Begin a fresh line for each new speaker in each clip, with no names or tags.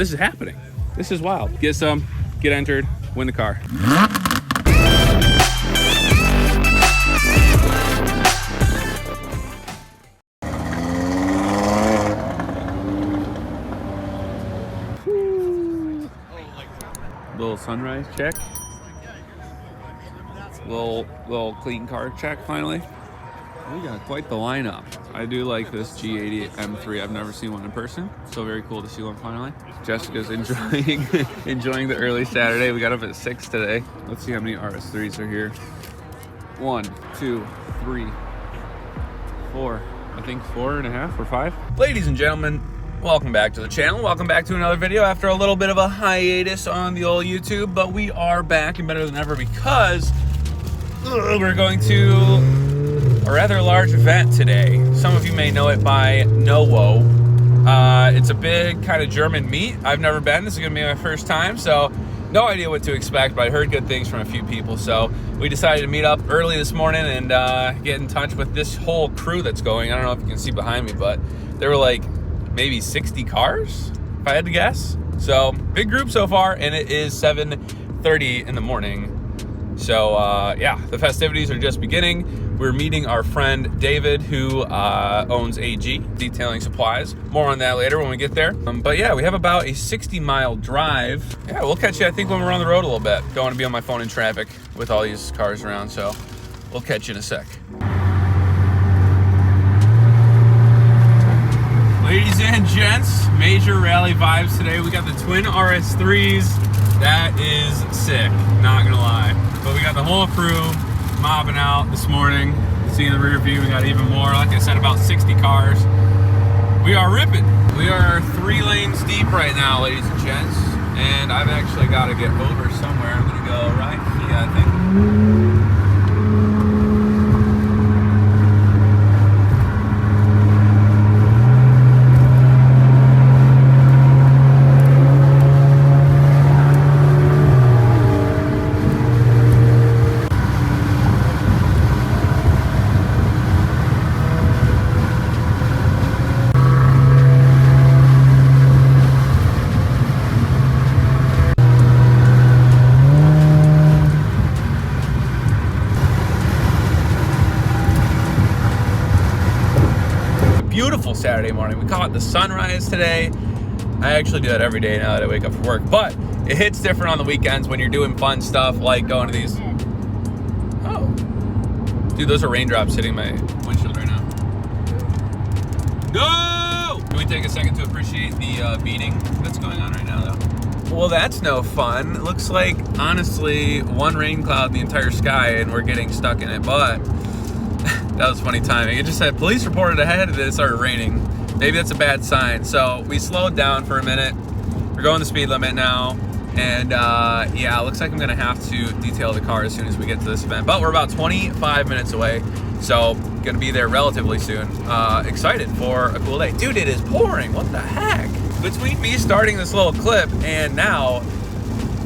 this is happening. This is wild. Get some, get entered, win the car. Little sunrise check. Little clean car check finally. We got quite the lineup. I do like this G80 M3. I've never seen one in person, so very cool to see one finally. Jessica's enjoying the early Saturday. We got up at 6 today. Let's see how many RS3s are here. 1, 2, 3, 4. I think 4.5 or 5. Ladies and gentlemen, welcome back to the channel. Welcome back to another video after a little bit of a hiatus on the old YouTube, but we are back and better than ever because we're going to a rather large event today. Some of you may know it by NOWO. It's a big kind of German meet. I've never been. This is going to be my first time, so no idea what to expect, but I heard good things from a few people. So we decided to meet up early this morning and get in touch with this whole crew that's going. I don't know if you can see behind me, but there were like maybe 60 cars, if I had to guess. So big group so far, and it is 7:30 in the morning. So yeah, the festivities are just beginning. We're meeting our friend David, who owns AG, Detailing Supplies. More on that later when we get there. But yeah, we have about a 60-mile drive. Yeah, we'll catch you, I think, when we're on the road a little bit. Don't want to be on my phone in traffic with all these cars around, so we'll catch you in a sec. Ladies and gents, major rally vibes today. We got the twin RS3s. That is sick, not gonna lie. But we got the whole crew mobbing out this morning. See in the rear view, we got even more. Like I said, about 60 cars. We are ripping. We are 3 lanes deep right now, ladies and gents. And I've actually got to get over somewhere. I'm gonna go right here, I think. Beautiful Saturday morning. We caught the sunrise today. I actually do that every day now that I wake up for work, but it hits different on the weekends when you're doing fun stuff like going to these. Oh, dude, those are raindrops hitting my windshield right now. No! Can we take a second to appreciate the beating that's going on right now, though? Well, that's no fun. It looks like, honestly, one rain cloud in the entire sky and we're getting stuck in it, but that was funny timing. It just said police reported ahead and then it started raining. Maybe that's a bad sign. So we slowed down for a minute. We're going the speed limit now. And yeah, it looks like I'm gonna have to detail the car as soon as we get to this event. But we're about 25 minutes away. So gonna be there relatively soon. Excited for a cool day. Dude, it is pouring, what the heck? Between me starting this little clip and now,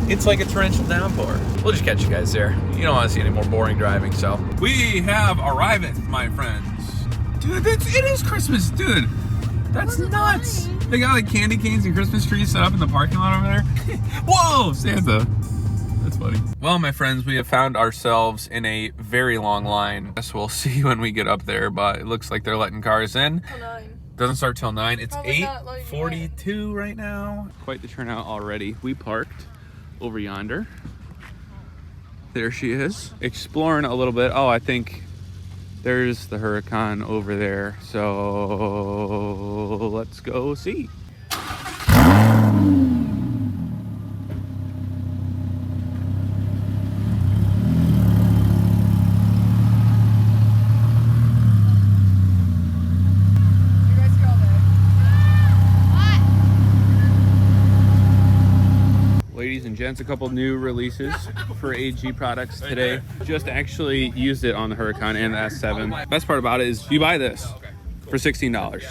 it's like a torrential downpour. We'll just catch you guys there. You don't want to see any more boring driving, so. We have arrived, my friends. Dude, it is Christmas, dude. That's nuts. They got like candy canes and Christmas trees set up in the parking lot over there. Whoa, Santa. That's funny. Well, my friends, we have found ourselves in a very long line. I guess we'll see when we get up there, but it looks like they're letting cars in. Till 9. Doesn't start till 9. It's 8:42 right now. Quite the turnout already. We parked over yonder. There she is, exploring a little bit. Oh, I think there's the Huracan over there. So let's go see. Ladies and gents, a couple new releases for AG products today. Just actually used it on the Huracan and the S7. Best part about it is you buy this for $16.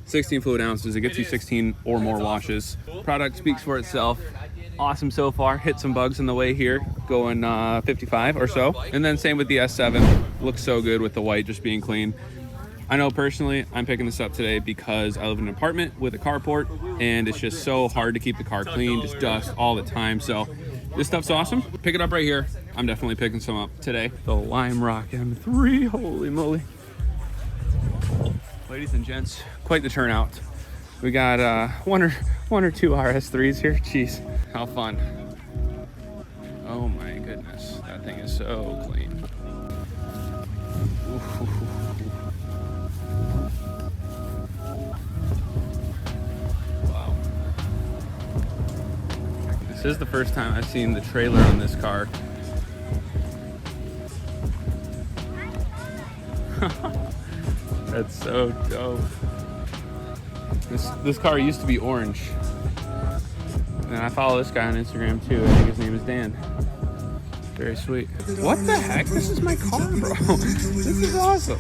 16 fluid ounces. It gets you 16 or more washes. Product speaks for itself. Awesome so far. Hit some bugs in the way here, going 55 or so. And then same with the S7. Looks so good with the white just being clean. I know personally, I'm picking this up today because I live in an apartment with a carport, and it's just so hard to keep the car clean, just dust all the time. So this stuff's awesome. Pick it up right here. I'm definitely picking some up today. The Lime Rock M3, holy moly. Ladies and gents, quite the turnout. We got one or two RS3s here. Jeez, how fun. Oh my goodness, that thing is so clean. Ooh. Wow. This is the first time I've seen the trailer on this car. That's so dope. This car used to be orange. And I follow this guy on Instagram too. I think his name is Dan. Very sweet. What the heck? This is my car, bro. This is awesome.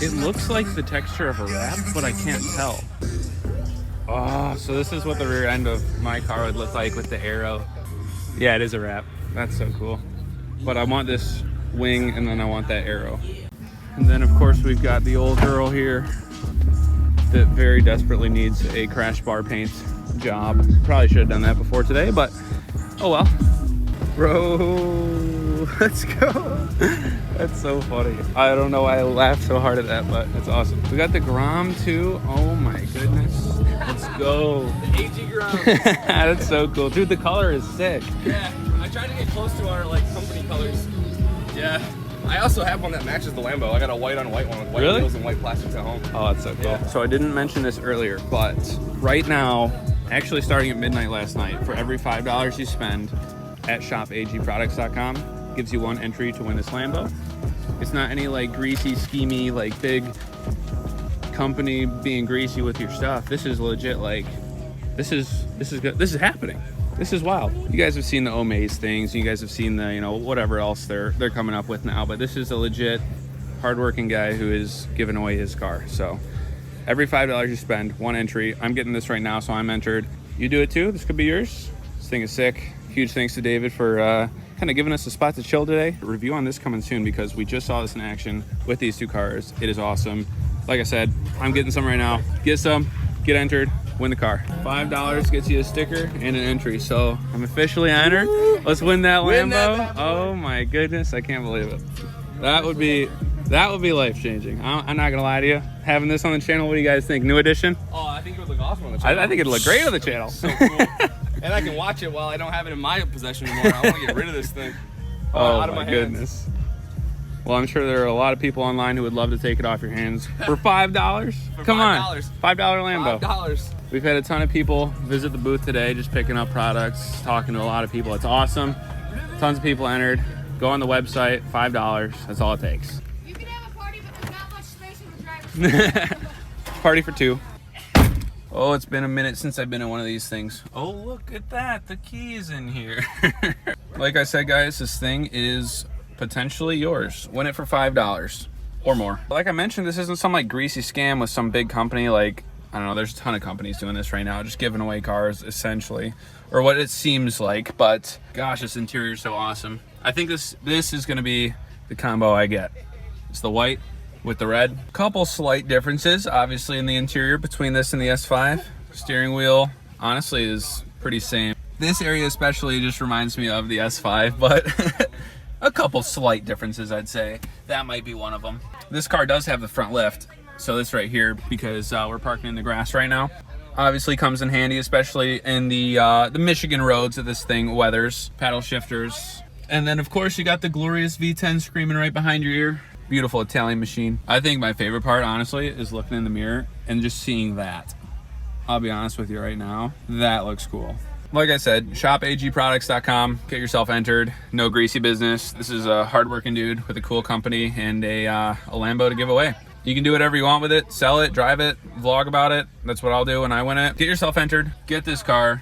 It looks like the texture of a wrap, but I can't tell. Oh, so this is what the rear end of my car would look like with the arrow. Yeah, it is a wrap. That's so cool. But I want this wing, and then I want that arrow. And then, of course, we've got the old girl here that very desperately needs a crash bar paint job. Probably should have done that before today, but oh well. Bro, let's go. That's so funny. I don't know why I laughed so hard at that, but it's awesome. We got the Grom too. Oh my goodness. Let's go.
The AG Grom.
That's so cool. Dude, the color is sick.
Yeah, I tried to get close to our company colors. Yeah. I also have one that matches the Lambo. I got a white on white one with white wheels and white plastics at home.
Oh, that's so cool. Yeah. So I didn't mention this earlier, but right now, actually starting at midnight last night, for every $5 you spend at shopagproducts.com, gives you one entry to win this Lambo. It's not any greasy, schemy, big company being greasy with your stuff. This is legit. This is good. This is happening. This is wild. You guys have seen the Omaze things. You guys have seen the, whatever else they're coming up with now. But this is a legit, hardworking guy who is giving away his car. So every $5 you spend, one entry. I'm getting this right now, so I'm entered. You do it too. This could be yours. This thing is sick. Huge thanks to David for kind of giving us a spot to chill today. A review on this coming soon because we just saw this in action with these two cars. It is awesome. Like I said, I'm getting some right now. Get some, get entered, win the car. $5 gets you a sticker and an entry. So I'm officially entered. Let's win that Lambo. Oh my goodness, I can't believe it. That would be life-changing. I'm not gonna lie to you. Having this on the channel, what do you guys think? New edition?
Oh, I think it would look awesome on the channel.
I think it'd look great on the channel.
So cool. And I can watch it while I don't have it in my possession anymore. I want to get rid of this thing.
Out of my goodness. Well, I'm sure there are a lot of people online who would love to take it off your hands for $5. Come on, $5 Lambo.
$5.
We've had a ton of people visit the booth today, just picking up products, talking to a lot of people. It's awesome. Tons of people entered. Go on the website, $5. That's all it takes.
You can have a party, but there's not much space in the driver's seat.
Party for two. Oh, it's been a minute since I've been in one of these things. Oh, look at that. The key is in here. Like I said, guys, this thing is potentially yours. Win it for $5 or more. Like I mentioned, this isn't some greasy scam with some big company. I don't know, there's a ton of companies doing this right now, just giving away cars essentially, or what it seems like. But gosh, this interior is so awesome. I think this is going to be the combo I get. It's the white with the red. Couple slight differences, obviously, in the interior between this and the S5. Steering wheel, honestly, is pretty same. This area especially just reminds me of the S5, but a couple slight differences, I'd say. That might be one of them. This car does have the front lift, so this right here, because we're parking in the grass right now, obviously comes in handy, especially in the Michigan roads that this thing weathers. Paddle shifters. And then, of course, you got the glorious V10 screaming right behind your ear. Beautiful Italian machine. I think my favorite part, honestly, is looking in the mirror and just seeing that. I'll be honest with you right now, that looks cool. Like I said, shopagproducts.com. Get yourself entered. No greasy business. This is a hardworking dude with a cool company and a Lambo to give away. You can do whatever you want with it. Sell it, drive it, vlog about it. That's what I'll do when I win it. Get yourself entered. Get this car.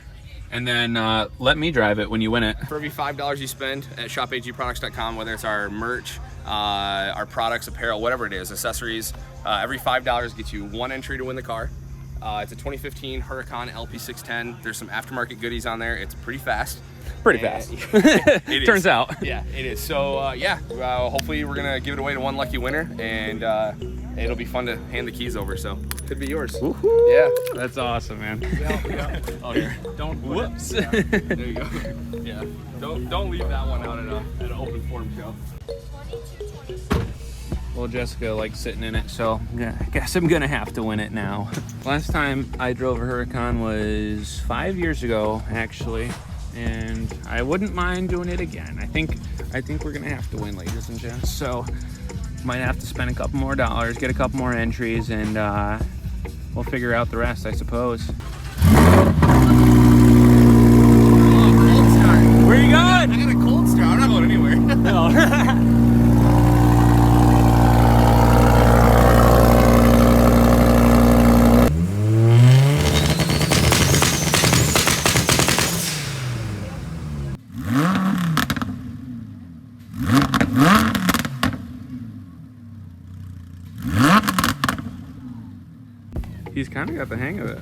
And then let me drive it when you win it.
For every $5 you spend at shopagproducts.com, whether it's our merch, our products, apparel, whatever it is, accessories, every $5 gets you one entry to win the car. It's a 2015 Huracan LP610. There's some aftermarket goodies on there. It's pretty fast.
Pretty fast. It turns out.
Yeah, it is. So yeah, hopefully we're gonna give it away to one lucky winner. And it'll be fun to hand the keys over. So could be yours.
Woohoo!
Yeah.
That's awesome, man.
Oh, here. Don't.
Whoops.
Yeah. There you go. Yeah. Don't leave that one out at an open forum show.
Well, Jessica likes sitting in it, so yeah, I guess I'm gonna have to win it now. Last time I drove a Huracan was 5 years ago, actually, and I wouldn't mind doing it again. I think we're gonna have to win, ladies and gents. So might have to spend a couple more dollars, get a couple more entries, and we'll figure out the rest, I suppose. Where are you going?
I got a cold start. I'm not going anywhere.
No. He's kind of got the hang of it.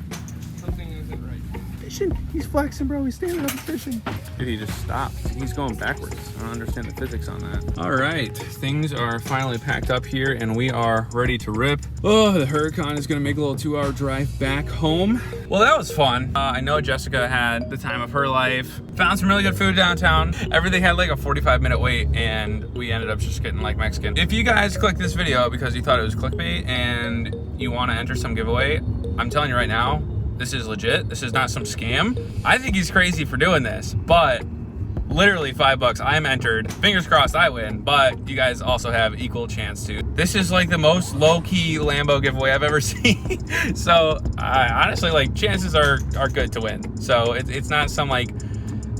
Something isn't right.
Fishing. He's flexing, bro. He's standing up and fishing. Dude, he just stopped. He's going backwards. I don't understand the physics on that. All right, things are finally packed up here and we are ready to rip. Oh, the Huracan is gonna make a little 2-hour drive back home. Well, that was fun. I know Jessica had the time of her life. Found some really good food downtown. Everything had like a 45-minute wait and we ended up just getting like Mexican. If you guys clicked this video because you thought it was clickbait and you want to enter some giveaway, I'm telling you right now, this is legit. This is not some scam. I think he's crazy for doing this, but literally $5. I'm entered. Fingers crossed I win, but you guys also have equal chance to. This is like the most low-key Lambo giveaway I've ever seen. So honestly, like, chances are good to win. So it's not some like,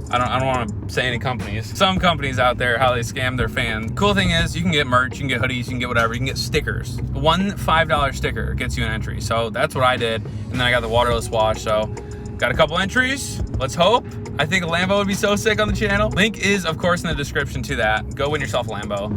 I don't want to say any companies. Some companies out there, how they scam their fans. Cool thing is you can get merch, you can get hoodies, you can get whatever, you can get stickers. One $5 sticker gets you an entry. So that's what I did. And then I got the waterless wash. So got a couple entries. Let's hope. I think a Lambo would be so sick on the channel. Link is, of course, in the description to that. Go win yourself a Lambo.